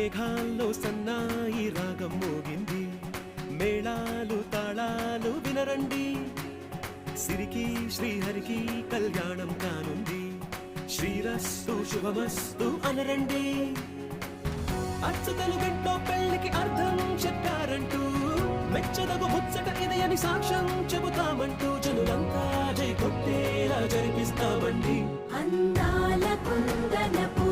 మేఘాల్లో సన్నాయి రాగం మోగింది, మేళాలు తాళాలు వినరండి, సిరికి శ్రీహరికి కళ్యాణం కానుంది, శ్రీరస్తు శుభమస్తు అనరండి. అచ్చతలు గంటో పెళ్లికి అర్థం చెప్పారంటూ, మెచ్చదగు ముచ్చట ఇది అని సాక్ష్యం చెబుతామంటూ, జనులంతా జై కొట్టేలా జరిపిస్తామండి. అందాల కుందనపు